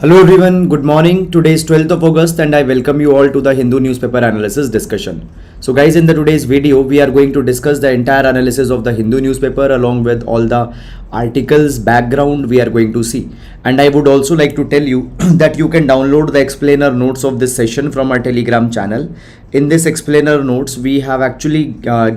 Hello everyone, good morning. Today is 12th of August and I welcome you all to the Hindu newspaper analysis discussion. So guys, in the today's video, we are going to discuss the entire analysis of the Hindu newspaper along with all the articles background we are going to see. And I would also like to tell you that you can download the explainer notes of this session from our Telegram channel. In this explainer notes, we have actually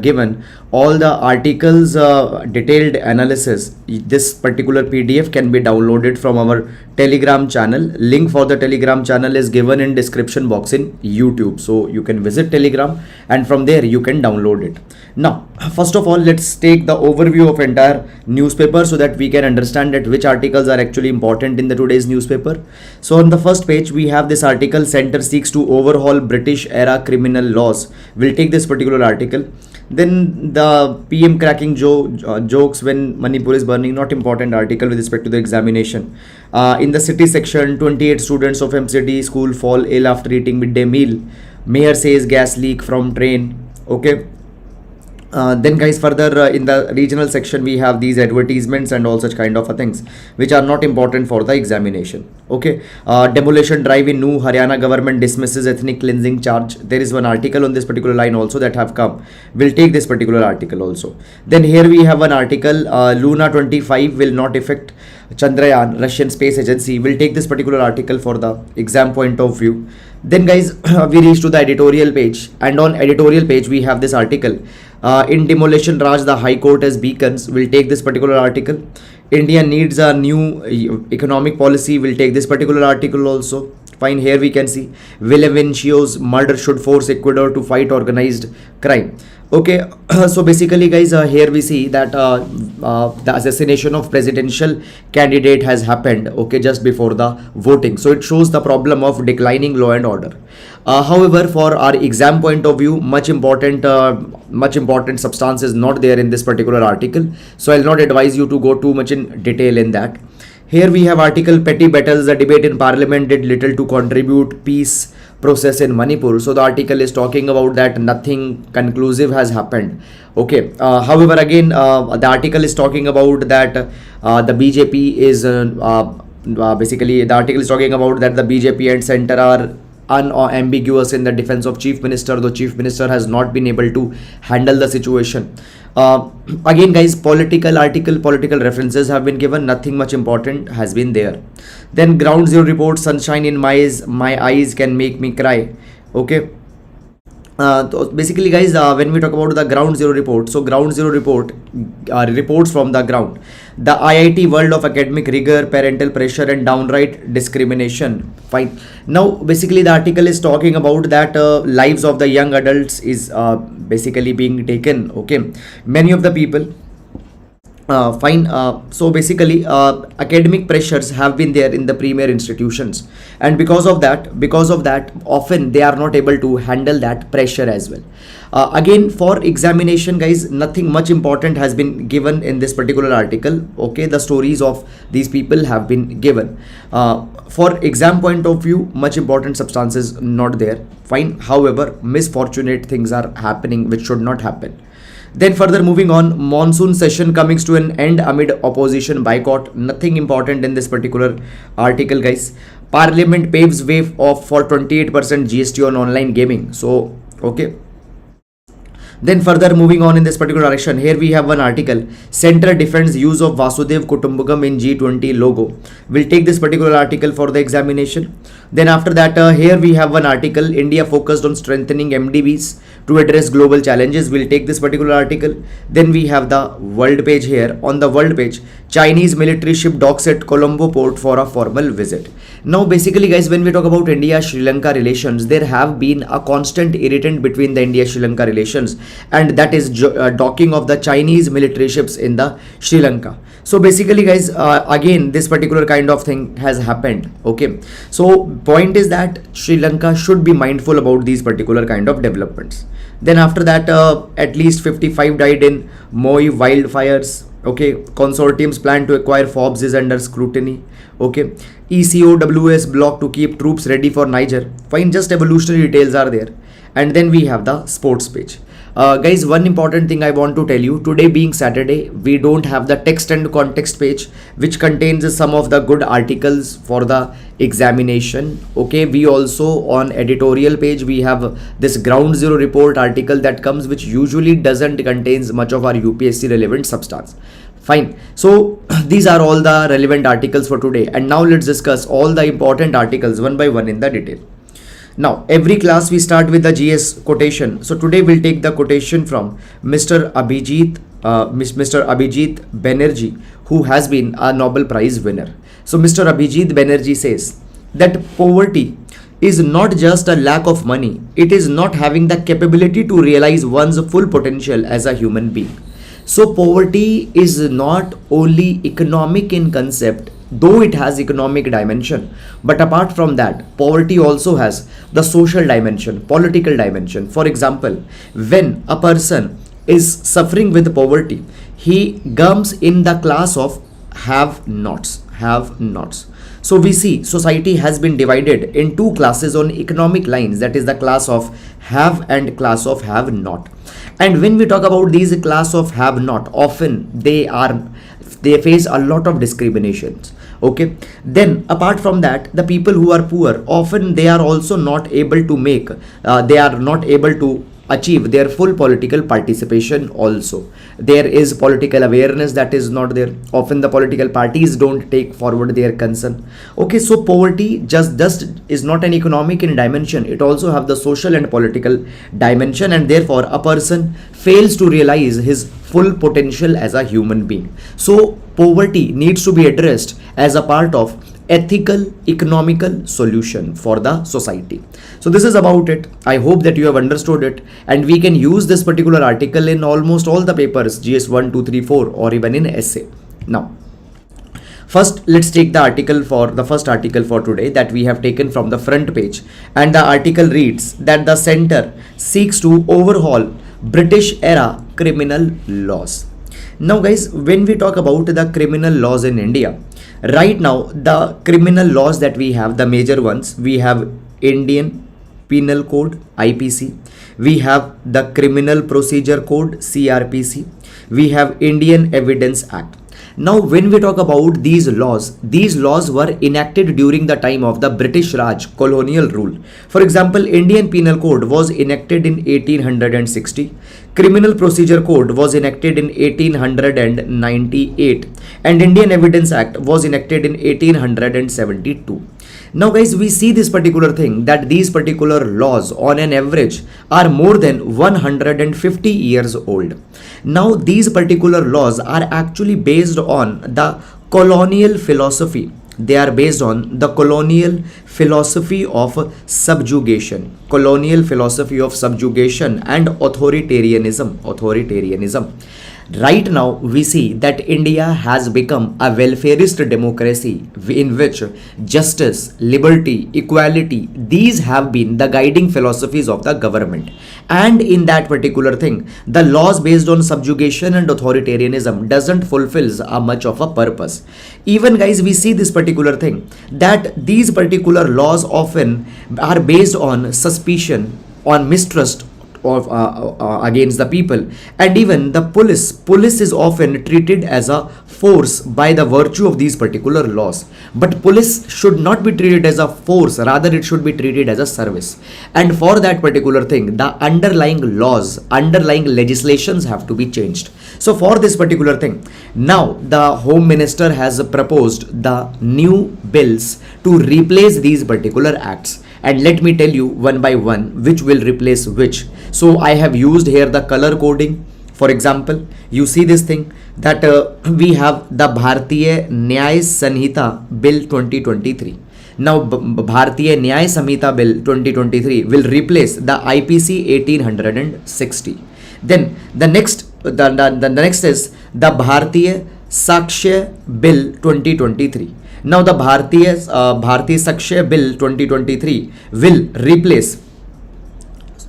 given all the articles detailed analysis. This particular PDF can be downloaded from our Telegram channel. Link for the Telegram channel is given in description box in YouTube. So you can visit Telegram and from there you can download it. Now, first of all, let's take the overview of entire newspaper so that we can understand that which articles are actually important in the today's newspaper. So on the first page, we have this article, Centre seeks to overhaul British era criminal laws. We'll take this particular article. Then the PM cracking jokes when Manipur is burning, not important article with respect to the examination. In the city section, 28 students of MCD school fall ill after eating midday meal. Mayor says gas leak from train. Okay. Then guys, further in the regional section, we have these advertisements and all such kind of things which are not important for the examination. Okay. Demolition drive in New Haryana government dismisses ethnic cleansing charge. There is one article on this particular line also that have come. We'll take this particular article also. Then here we have an article, Luna 25 will not affect Chandrayaan, Russian space agency. We'll take this particular article for the exam point of view. Then guys, we reach to the editorial page, and on editorial page we have this article, in demolition Raj the High Court as beacons. We'll take this particular article. India needs a new economic policy. We'll take this particular article also. Fine, here we can see Villavincio's murder should force Ecuador to fight organized crime. Okay, so basically guys, here we see that the assassination of presidential candidate has happened, okay, just before the voting. So it shows the problem of declining law and order. However, for our exam point of view, much important substance is not there in this particular article. So I'll not advise you to go too much in detail in that. Here we have article, petty battles, the debate in parliament did little to contribute peace process in Manipur. So the article is talking about that nothing conclusive has happened. Okay. However, again, the article is talking about that the BJP is basically the article is talking about that the BJP and centre are unambiguous in the defense of chief minister, though chief minister has not been able to handle the situation. Again guys, political references have been given, nothing much important has been there. Then ground zero report, sunshine in my eyes can make me cry. Okay. So basically guys, when we talk about the ground zero report, so ground zero report reports from the ground, the IIT world of academic rigor, parental pressure and downright discrimination. Fine. Now basically the article is talking about that lives of the young adults is basically being taken. Okay, many of the people fine. So basically academic pressures have been there in the premier institutions, and because of that often they are not able to handle that pressure as well. Again, for examination guys, nothing much important has been given in this particular article. Okay, the stories of these people have been given. For exam point of view, much important substance is not there. Fine. However, misfortunate things are happening which should not happen. Then further moving on, monsoon session coming to an end amid opposition boycott. Nothing important in this particular article guys. Parliament paves way for 28% GST on online gaming. So okay. Then further moving on in this particular direction, here we have one article, Centre defends use of Vasudev Kutumbakam in G20 logo. We'll take this particular article for the examination. Then after that, here we have one article, India focused on strengthening MDBs to address global challenges. We'll take this particular article. Then we have the world page here. On the world page, Chinese military ship docks at Colombo port for a formal visit. Now basically guys, when we talk about India-Sri Lanka relations, there have been a constant irritant between the India-Sri Lanka relations, and that is docking of the Chinese military ships in the Sri Lanka. So basically guys, again this particular kind of thing has happened. Okay, so point is that Sri Lanka should be mindful about these particular kind of developments. Then after that, at least 55 died in Moi wildfires. Okay, consortiums plan to acquire Forbes is under scrutiny. Okay, ECOWS block to keep troops ready for Niger. Fine, just evolutionary details are there. And then we have the sports page. Guys, one important thing I want to tell you, today being Saturday, we don't have the text and context page which contains some of the good articles for the examination. Okay, we also on editorial page we have this ground zero report article that comes, which usually doesn't contains much of our UPSC relevant substance. Fine. So these are all the relevant articles for today, and now let's discuss all the important articles one by one in the detail. Now, every class we start with the GS quotation. So today we'll take the quotation from Mr. Abhijit Banerjee, who has been a Nobel Prize winner. So Mr. Abhijit Banerjee says that poverty is not just a lack of money, it is not having the capability to realize one's full potential as a human being. So poverty is not only economic in concept, though it has economic dimension, but apart from that, poverty also has the social dimension, political dimension. For example, when a person is suffering with poverty, he comes in the class of have-nots. So we see society has been divided in two classes on economic lines, that is the class of have and class of have not. And when we talk about these class of have not, often they face a lot of discriminations. Okay, then apart from that, the people who are poor, often they are also not able to achieve their full political participation. Also there is political awareness that is not there. Often the political parties don't take forward their concern. Okay, so poverty just is not an economic in dimension, it also have the social and political dimension, and therefore a person fails to realize his full potential as a human being. So poverty needs to be addressed as a part of ethical economical solution for the society. So this is about it. I hope that you have understood it, and we can use this particular article in almost all the papers, GS 1, 2, 3, 4, or even in essay. Now first let's take the first article for today that we have taken from the front page, and the article reads that the center seeks to overhaul British era criminal laws. Now guys, when we talk about the criminal laws in India, right now the criminal laws that we have, the major ones, we have Indian Penal Code IPC, we have the Criminal Procedure Code CRPC, we have Indian Evidence Act. Now when we talk about these laws were enacted during the time of the British Raj colonial rule. For example, Indian Penal Code was enacted in 1860, Criminal Procedure Code was enacted in 1898, and Indian Evidence Act was enacted in 1872. Now guys, we see this particular thing, that these particular laws on an average are more than 150 years old. Now these particular laws are actually based on the colonial philosophy. They are based on the colonial philosophy of subjugation and authoritarianism. Right now we see that India has become a welfarist democracy in which justice, liberty, equality, these have been the guiding philosophies of the government. And in that particular thing, the laws based on subjugation and authoritarianism doesn't fulfill much of a purpose. Even guys, we see this particular thing, that these particular laws often are based on suspicion, on mistrust of against the people, and even the police is often treated as a force by the virtue of these particular laws. But police should not be treated as a force, rather it should be treated as a service. And for that particular thing, the underlying legislations have to be changed. So for this particular thing, now the Home Minister has proposed the new bills to replace these particular acts. And let me tell you one by one which will replace which. So I have used here the color coding. For example, you see this thing, that we have the Bharatiya Nyay Sanhita Bill 2023. Now Bharatiya Nyay Samhita Bill 2023 will replace the IPC 1860. Then the next is the Bharatiya Sakshya Bill 2023. Now the Bharatiya Sakshya Bill 2023 will replace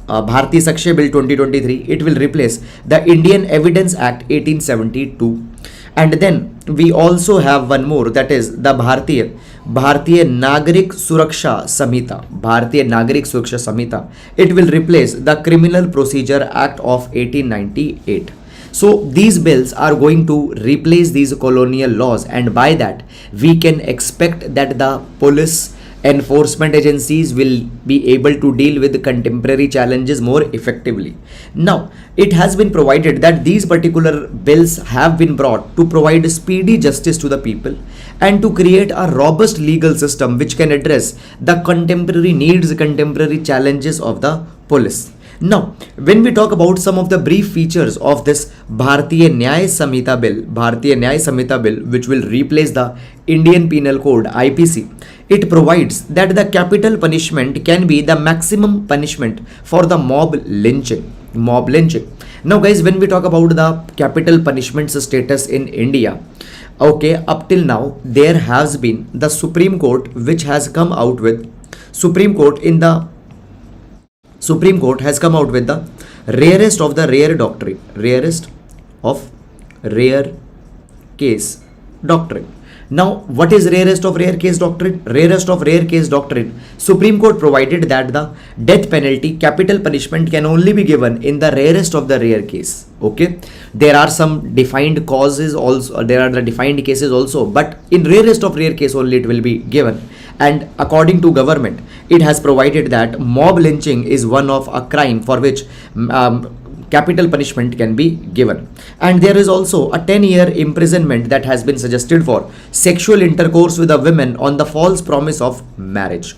Bharatiya Sakshya Bill 2023. It will replace the Indian Evidence Act 1872. And then we also have one more, that is the Bharatiya Nagarik Suraksha Samhita. Bharatiya Nagarik Suraksha Samhita. It will replace the Criminal Procedure Act of 1898. So these bills are going to replace these colonial laws, and by that we can expect that the police enforcement agencies will be able to deal with contemporary challenges more effectively. Now, it has been provided that these particular bills have been brought to provide speedy justice to the people and to create a robust legal system which can address the contemporary needs, contemporary challenges of the police. Now, when we talk about some of the brief features of this Bharatiya Nyaya Samhita bill, which will replace the Indian Penal Code (IPC), it provides that the capital punishment can be the maximum punishment for the mob lynching. Now, guys, when we talk about the capital punishments status in India, okay, up till now there has been the Supreme Court, which has come out with Supreme Court has come out with the rarest of the rare doctrine, rarest of rare case doctrine. Now, what is rarest of rare case doctrine? Rarest of rare case doctrine. Supreme Court provided that the death penalty, capital punishment, can only be given in the rarest of the rare case. Okay, there are some defined causes also, there are the defined cases also, but in rarest of rare case only it will be given. And according to government, it has provided that mob lynching is one of a crime for which capital punishment can be given. And there is also a 10-year imprisonment that has been suggested for sexual intercourse with a woman on the false promise of marriage.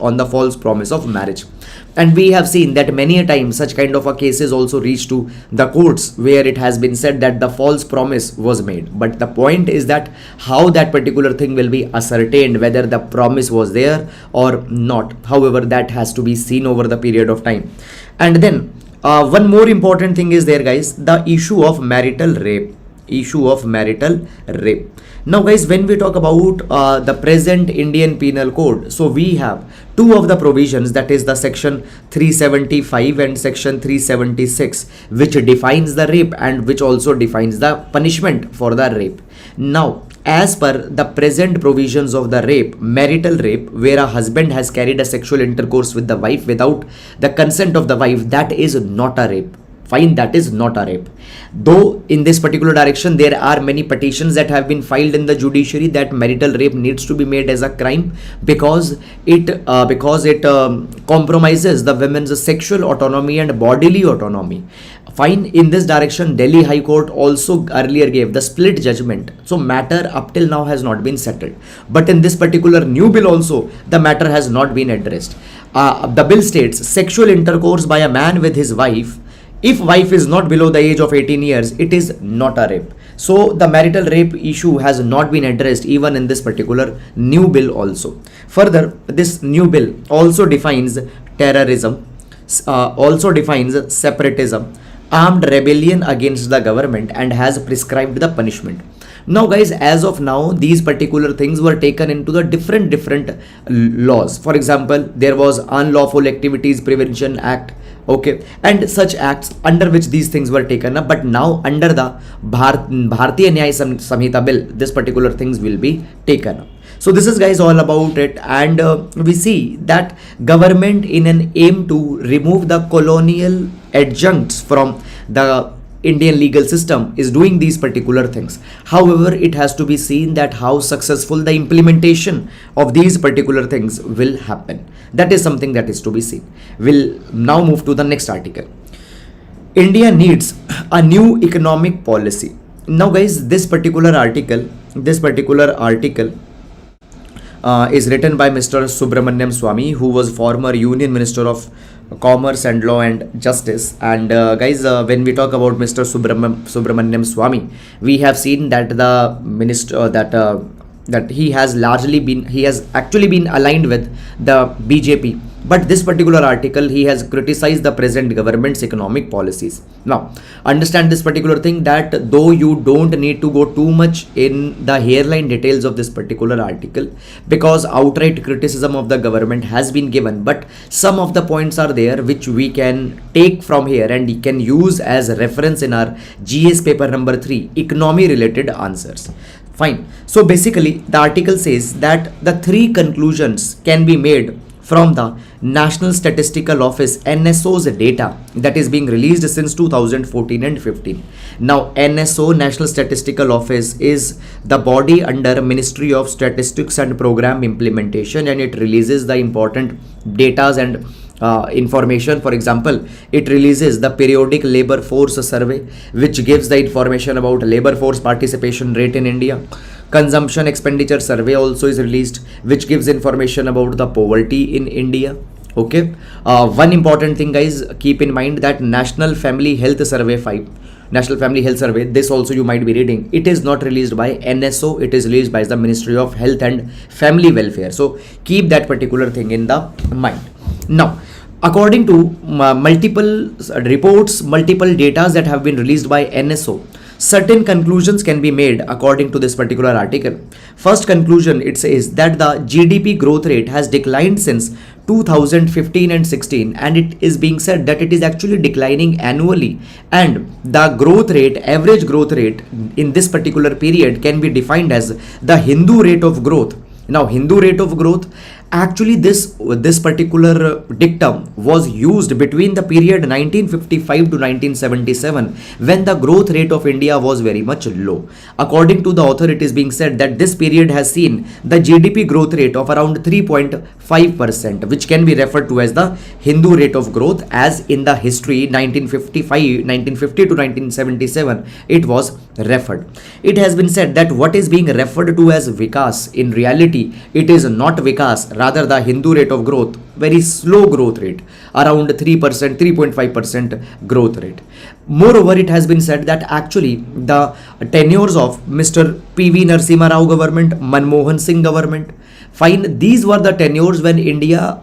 And we have seen that many a times such kind of a cases also reach to the courts where it has been said that the false promise was made. But the point is that how that particular thing will be ascertained, whether the promise was there or not. However, that has to be seen over the period of time. And then one more important thing is there, guys, the issue of marital rape. Now, guys, when we talk about the present Indian Penal Code, so we have two of the provisions, that is the section 375 and section 376, which defines the rape and which also defines the punishment for the rape. Now, as per the present provisions of the rape, marital rape, where a husband has carried a sexual intercourse with the wife without the consent of the wife, that is not a rape. Fine, that is not a rape. Though in this particular direction there are many petitions that have been filed in the judiciary that marital rape needs to be made as a crime because it compromises the women's sexual autonomy and bodily autonomy. Fine, in this direction Delhi High Court also earlier gave the split judgment. So matter up till now has not been settled. But in this particular new bill also the matter has not been addressed. The bill states sexual intercourse by a man with his wife, if wife is not below the age of 18 years, it is not a rape. So the marital rape issue has not been addressed even in this particular new bill also. Further, this new bill also defines terrorism, also defines separatism, armed rebellion against the government, and has prescribed the punishment. Now, guys, as of now, these particular things were taken into the different laws. For example, there was Unlawful Activities Prevention Act, okay, and such acts under which these things were taken up. But now under the Bharatiya Nyaya Samhita bill, this particular things will be taken up. So this is, guys, all about it. And we see that government, in an aim to remove the colonial adjuncts from the Indian legal system, is doing these particular things. However, it has to be seen that how successful the implementation of these particular things will happen. That is something that is to be seen. We'll now move to the next article. India needs a new economic policy. Now, guys, this particular article is written by Mr. Subramaniam Swamy, who was former Union Minister of Commerce and Law and Justice. And guys, when we talk about Mr. Subramaniam Swamy, we have seen that the minister that he has actually been aligned with the BJP But this particular article, he has criticized the present government's economic policies. Now, understand this particular thing, that though you don't need to go too much in the hairline details of this particular article, because outright criticism of the government has been given, but some of the points are there which we can take from here and we can use as a reference in our GS paper number 3, economy related answers. Fine. So basically, the article says that the 3 conclusions can be made from the National Statistical Office NSO's data that is being released since 2014 and 15. Now, NSO, National Statistical Office, is the body under Ministry of Statistics and Program Implementation, and it releases the important data and information. For example, it releases the periodic labor force survey, which gives the information about labor force participation rate in India. Consumption expenditure survey also is released, which gives information about the poverty in India. Okay, one important thing, guys, keep in mind that National Family Health Survey 5, National Family Health Survey, this also you might be reading, it is not released by NSO, it is released by the Ministry of Health and Family Welfare. So keep that particular thing in the mind. Now, according to multiple reports, multiple data that have been released by NSO, certain conclusions can be made according to this particular article. First conclusion, it says that the GDP growth rate has declined since 2015 and 16, and it is being said that it is actually declining annually, and the growth rate, average growth rate in this particular period can be defined as the Hindu rate of growth. Now, Hindu rate of growth, actually this particular dictum was used between the period 1955 to 1977, when the growth rate of India was very much low. According to the author, it is being said that this period has seen the GDP growth rate of around 3.5%, which can be referred to as the Hindu rate of growth, as in the history 1950 to 1977 it was referred. It has been said that what is being referred to as Vikas, in reality it is not Vikas, rather the Hindu rate of growth, very slow growth rate, around 3%, 3.5% growth rate. Moreover, it has been said that actually the tenures of Mr. P.V. Narasimha Rao government, Manmohan Singh government, fine, these were the tenures when India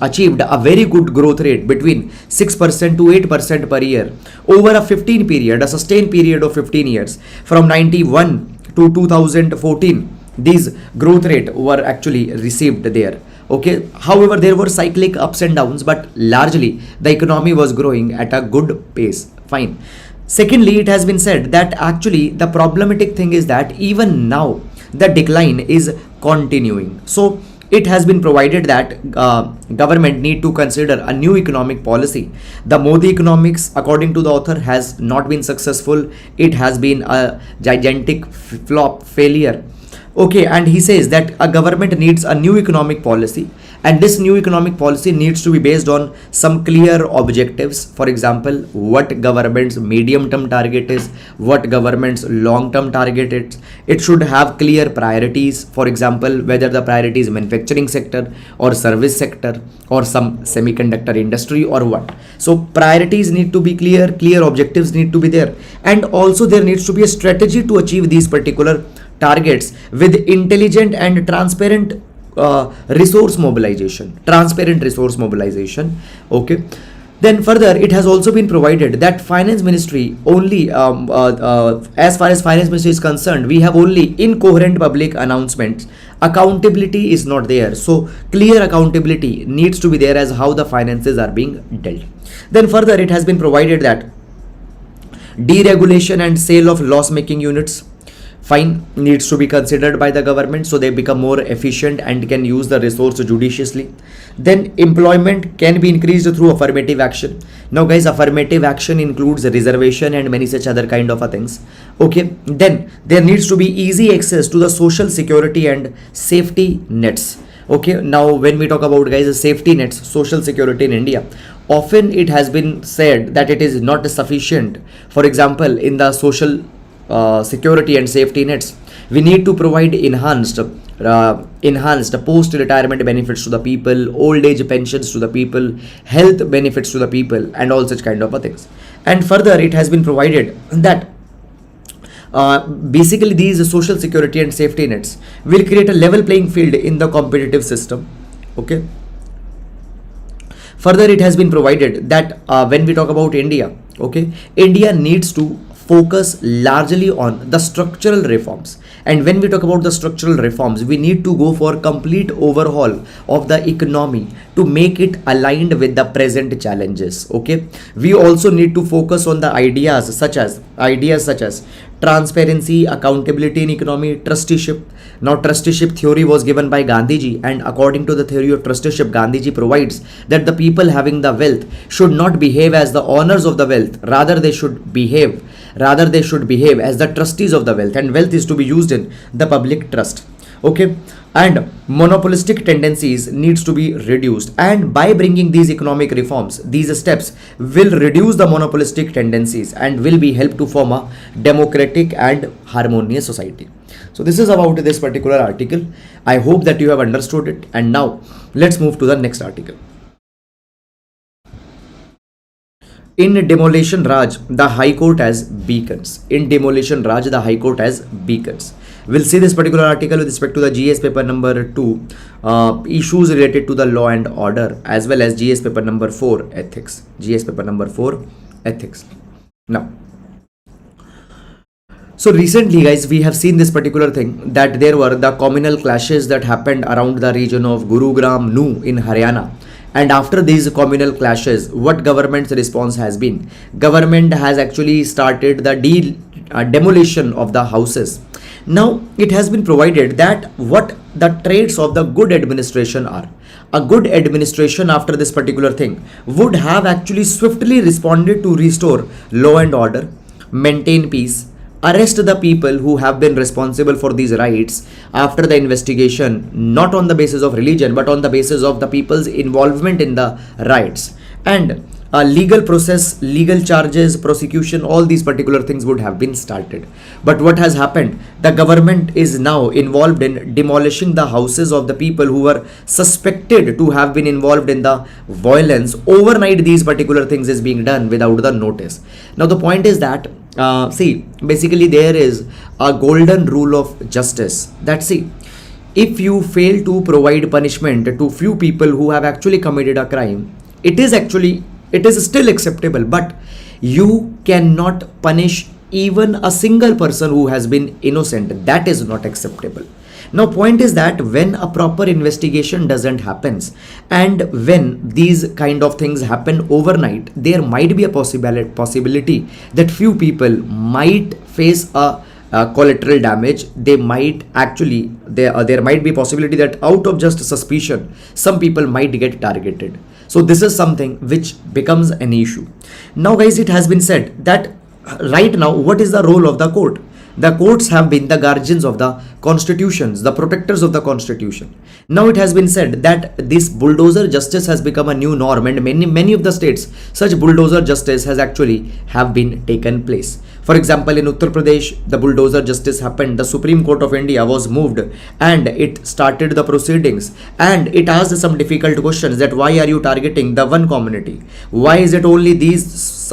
achieved a very good growth rate between 6% to 8% per year over a 15 period, a sustained period of 15 years, from 91 to 2014. These growth rate were actually received there. Okay, however, there were cyclic ups and downs, but largely the economy was growing at a good pace. Fine. Secondly, it has been said that actually the problematic thing is that even now the decline is continuing. So it has been provided that government need to consider a new economic policy. The Modi economics, according to the author, has not been successful. It has been a gigantic flop, failure. Okay, and he says that a government needs a new economic policy, and this new economic policy needs to be based on some clear objectives. For example, what government's medium-term target is, what government's long-term target is. It should have clear priorities. For example, whether the priority is manufacturing sector or service sector or some semiconductor industry or what. So priorities need to be clear, clear objectives need to be there, and also there needs to be a strategy to achieve these particular targets with intelligent and transparent resource mobilization. Okay, then further, it has also been provided that finance ministry only as far as finance ministry is concerned, we have only incoherent public announcements. Accountability is not there, so clear accountability needs to be there as how the finances are being dealt. Then further, it has been provided that deregulation and sale of loss making units, fine, needs to be considered by the government so they become more efficient and can use the resource judiciously. Then employment can be increased through affirmative action. Now guys, affirmative action includes reservation and many such other kind of things. Okay, then there needs to be easy access to the social security and safety nets. Okay, now when we talk about, guys, safety nets, social security in India, often it has been said that it is not sufficient. For example, in the social security and safety nets, we need to provide enhanced post-retirement benefits to the people, old age pensions to the people, health benefits to the people, and all such kind of things. And further, it has been provided that basically these social security and safety nets will create a level playing field in the competitive system. Okay, Further, it has been provided that when we talk about India, okay, India needs to focus largely on the structural reforms. And when we talk about the structural reforms, we need to go for complete overhaul of the economy to make it aligned with the present challenges. Okay, we also need to focus on the ideas such as transparency, accountability in economy, trusteeship. Now, trusteeship theory was given by Gandhiji, and according to the theory of trusteeship, Gandhiji provides that the people having the wealth should not behave as the owners of the wealth, rather they should behave as the trustees of the wealth, and wealth is to be used in the public trust. Okay, and monopolistic tendencies needs to be reduced, and by bringing these economic reforms, these steps will reduce the monopolistic tendencies and will be help to form a democratic and harmonious society. So this is about this particular article. I hope that you have understood it, and now let's move to the next article. In Demolition Raj, the High Court has beacons. In Demolition Raj, the High Court has beacons. We'll see this particular article with respect to the GS paper number 2, issues related to the law and order, as well as GS paper number 4, ethics. GS paper number 4, ethics. Now, so recently, guys, we have seen this particular thing, that there were the communal clashes that happened around the region of Gurugram, Nu in Haryana. And after these communal clashes, what government's response has been? Government has actually started the demolition of the houses. Now, it has been provided that what the traits of the good administration are. A good administration after this particular thing would have actually swiftly responded to restore law and order, maintain peace, arrest the people who have been responsible for these riots after the investigation, not on the basis of religion but on the basis of the people's involvement in the riots, and legal process, legal charges, prosecution, all these particular things would have been started. But what has happened? The government is now involved in demolishing the houses of the people who were suspected to have been involved in the violence. Overnight, these particular things is being done without the notice. Now, the point is that basically there is a golden rule of justice that, if you fail to provide punishment to few people who have actually committed a crime, it is still acceptable, but you cannot punish even a single person who has been innocent. That is not acceptable. Now, point is that when a proper investigation doesn't happen, and when these kind of things happen overnight, there might be a possibility that few people might face a collateral damage. They might actually, there might be possibility that out of just suspicion, some people might get targeted. So this is something which becomes an issue. Now, guys, it has been said that right now, what is the role of the court? The courts have been the guardians of the constitutions, the protectors of the constitution. Now, it has been said that this bulldozer justice has become a new norm, and many of the states, such bulldozer justice has actually have been taken place. For example, in Uttar Pradesh, the bulldozer justice happened. The Supreme Court of India was moved and it started the proceedings, and it asked some difficult questions that why are you targeting the one community? Why is it only these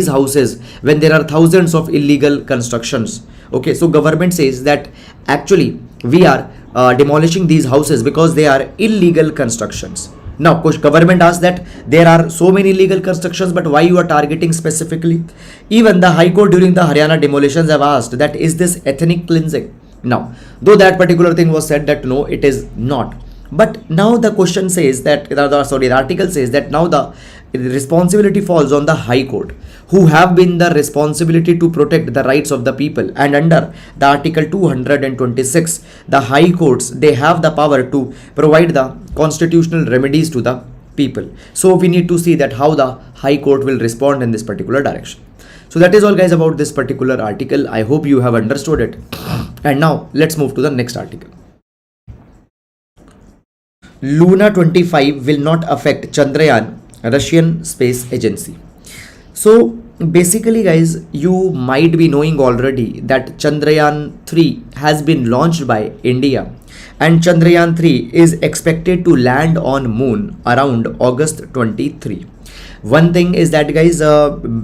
houses when there are thousands of illegal constructions? Okay, so government says that actually we are demolishing these houses because they are illegal constructions. Now, government asks that there are so many illegal constructions, but why you are targeting specifically? Even the High Court during the Haryana demolitions have asked that is this ethnic cleansing? Now, though that particular thing was said that no, it is not. But now the question says that, the article says that now the responsibility falls on the High Court, who have been the responsibility to protect the rights of the people. And under the Article 226, the High Courts, they have the power to provide the constitutional remedies to the people. So we need to see that how the High Court will respond in this particular direction. So that is all, guys, about this particular article. I hope you have understood it. And now let's move to the next article. Luna 25 will not affect Chandrayaan, Russian space agency. So basically, guys, you might be knowing already that Chandrayaan 3 has been launched by India, and Chandrayaan 3 is expected to land on moon around August 23. One thing is that, guys,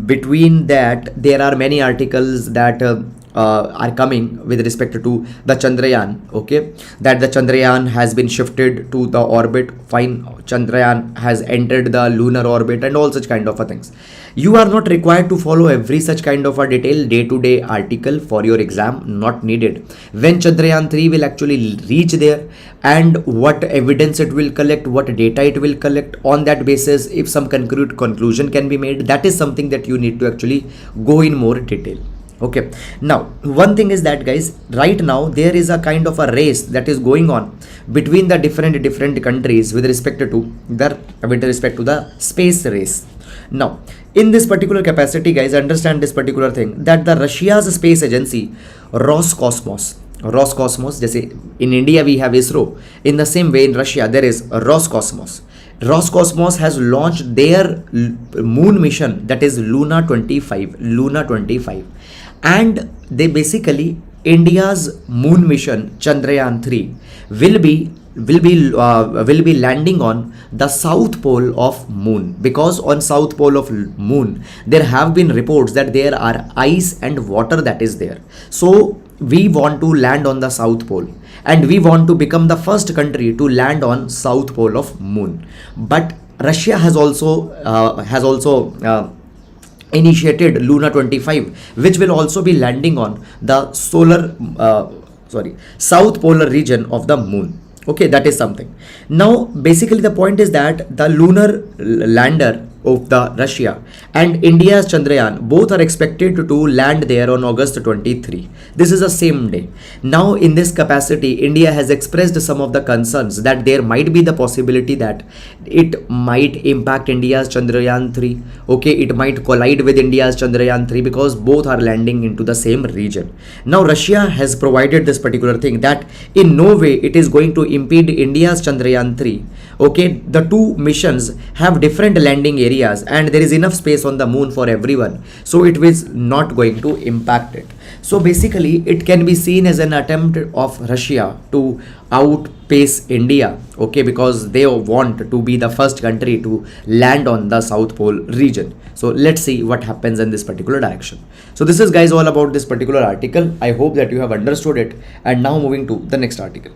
between that there are many articles that are coming with respect to the Chandrayaan, okay, that the Chandrayaan has been shifted to the orbit, fine, Chandrayaan has entered the lunar orbit and all such kind of a things. You are not required to follow every such kind of a detailed day-to-day article for your exam, not needed. When Chandrayaan 3 will actually reach there, and what evidence it will collect, what data it will collect, on that basis if some conclusion can be made, that is something that you need to actually go in more detail. Okay, now one thing is that, guys, right now there is a kind of a race that is going on between the different countries with respect to the space race. Now in this particular capacity, guys, understand this particular thing, that the Russia's space agency Roscosmos, जैसे in India we have ISRO, in the same way in Russia there is Roscosmos. Roscosmos has launched their moon mission, that is Luna 25, and they basically, India's moon mission Chandrayaan 3 will be landing on the south pole of moon, because on south pole of moon there have been reports that there are ice and water that is there. So we want to land on the south pole, and we want to become the first country to land on south pole of moon. But Russia has also initiated Luna 25, which will also be landing on the south polar region of the moon. Okay, that is something. Now basically the point is that the lunar lander of the Russia and India's Chandrayaan both are expected to land there on August 23. This is the same day. Now in this capacity, India has expressed some of the concerns that there might be the possibility that it might impact India's Chandrayaan 3. Okay, it might collide with India's Chandrayaan 3 because both are landing into the same region. Now Russia has provided this particular thing that in no way it is going to impede India's Chandrayaan 3. Okay, the two missions have different landing areas and there is enough space on the moon for everyone, so it is not going to impact it. So basically it can be seen as an attempt of Russia to outpace India, okay, because they want to be the first country to land on the South Pole region. So let's see what happens in this particular direction. So this is, guys, all about this particular article. I hope that you have understood it. And now moving to the next article.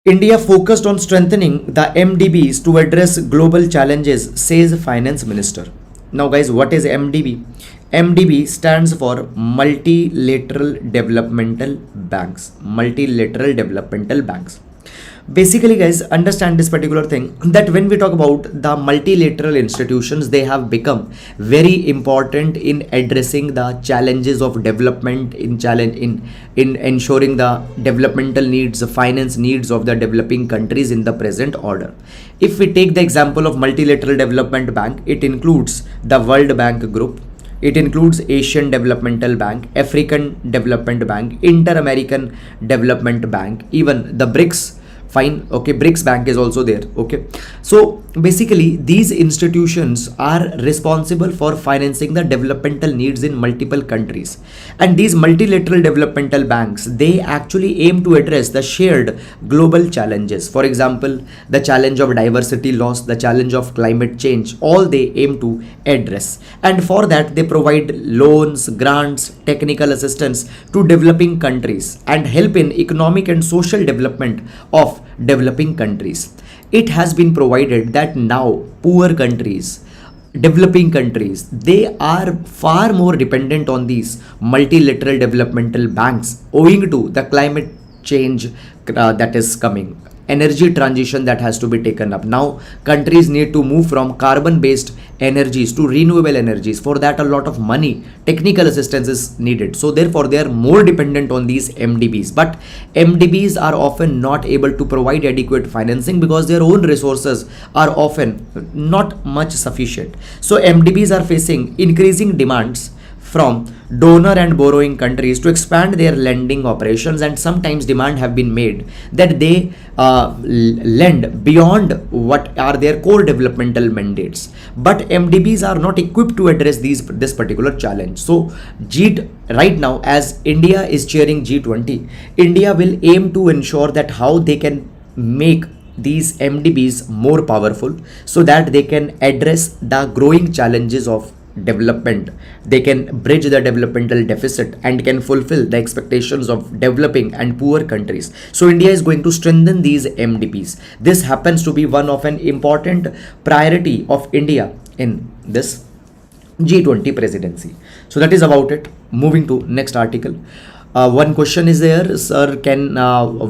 India focused on strengthening the MDBs to address global challenges, says Finance Minister. Now, guys, what is MDB? MDB stands for Multilateral Developmental Banks. Multilateral Developmental Banks. Basically, guys, understand this particular thing, that when we talk about the multilateral institutions, they have become very important in addressing the challenges of development, in ensuring the developmental needs, the finance needs of the developing countries in the present order. If we take the example of Multilateral Development Bank, it includes the World Bank Group, it includes Asian Developmental Bank, African Development Bank, Inter-American Development Bank, even the BRICS. Fine, okay, BRICS Bank is also there. Okay, so basically these institutions are responsible for financing the developmental needs in multiple countries, and these multilateral developmental banks, they actually aim to address the shared global challenges. For example, the challenge of diversity loss, the challenge of climate change, all they aim to address, and for that they provide loans, grants, technical assistance to developing countries and help in economic and social development of developing countries. It has been provided that now poor countries, developing countries, they are far more dependent on these multilateral developmental banks owing to the climate change that is coming, energy transition that has to be taken up. Now countries need to move from carbon based energies to renewable energies. For that a lot of money, technical assistance is needed, so therefore they are more dependent on these MDBs. But MDBs are often not able to provide adequate financing because their own resources are often not much sufficient. So MDBs are facing increasing demands from donor and borrowing countries to expand their lending operations, and sometimes demand have been made that they lend beyond what are their core developmental mandates. But MDBs are not equipped to address this particular challenge. So right now, as India is chairing G20, India will aim to ensure that how they can make these MDBs more powerful so that they can address the growing challenges of development. They can bridge the developmental deficit and can fulfill the expectations of developing and poor countries. So India is going to strengthen these MDBs. This happens to be one of an important priority of India in this G20 presidency. So that is about it. Moving to next article. One question is there, sir, can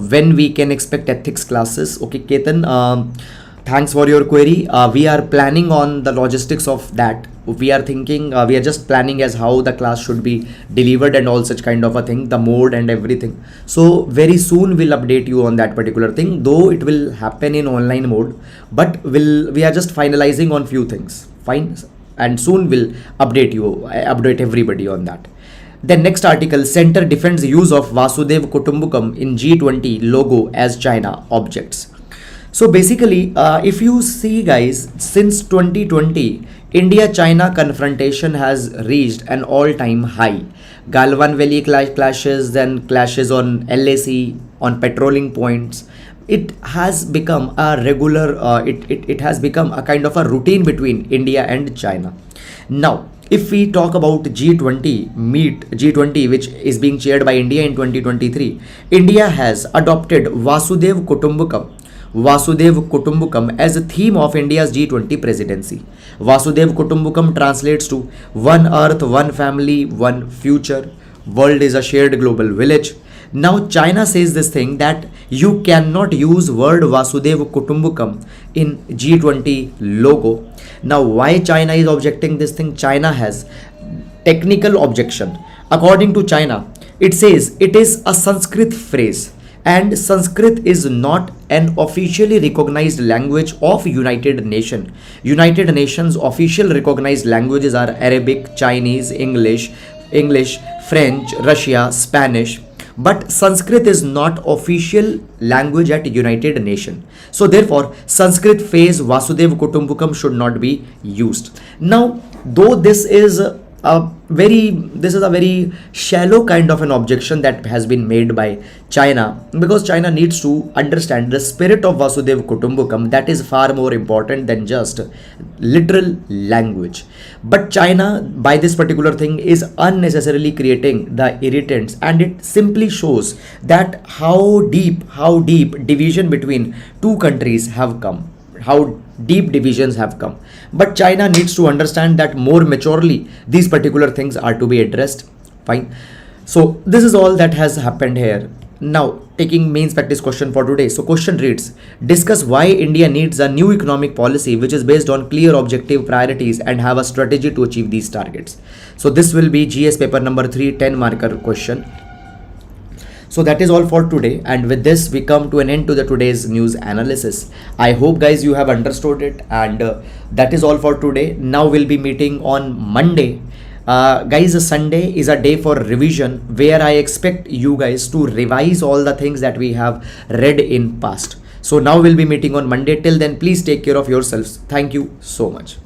when we can expect ethics classes? Okay, Ketan, thanks for your query. We are planning on the logistics of that. We are thinking, we are just planning as how the class should be delivered and all such kind of a thing, the mode and everything. So very soon we'll update you on that particular thing, though it will happen in online mode, but we are just finalizing on few things. Fine, and soon we'll update everybody on that. The next article, Center defends use of Vasudev Kutumbakam in G20 logo as China objects. So basically, if you see guys, since 2020, India-China confrontation has reached an all-time high. Galwan Valley clashes, then clashes on LAC, on patrolling points. It has become a regular, it has become a kind of a routine between India and China. Now, if we talk about G20, which is being chaired by India in 2023, India has adopted Vasudev Kutumbakam as a theme of India's G20 presidency. Vasudev Kutumbakam translates to one earth, one family, one future. World is a shared global village. Now China says this thing that you cannot use word Vasudev Kutumbakam in G20 logo. Now why China is objecting this thing? China has technical objection. According to China, it says it is a Sanskrit phrase, and Sanskrit is not an officially recognized language of United Nations. United Nations official recognized languages are Arabic, Chinese, English, French, Russia, Spanish. But Sanskrit is not official language at United Nations. So therefore, Sanskrit phrase Vasudev Kutumbakam should not be used. Now, though this is a very shallow kind of an objection that has been made by China, because China needs to understand the spirit of Vasudev Kutumbakam, that is far more important than just literal language. But China, by this particular thing, is unnecessarily creating the irritants, and it simply shows that how deep division between two countries have come, how deep divisions have come. But China needs to understand that more maturely these particular things are to be addressed. Fine. So this is all that has happened here. Now taking mains practice question for today. So question reads, discuss why India needs a new economic policy which is based on clear objective priorities and have a strategy to achieve these targets. So this will be GS paper number 3 10 marker question. So that is all for today, and with this we come to an end to the today's news analysis. I hope guys you have understood it, and that is all for today. Now we'll be meeting on Monday. Guys, Sunday is a day for revision where I expect you guys to revise all the things that we have read in past. So now we'll be meeting on Monday. Till then, please take care of yourselves. Thank you so much.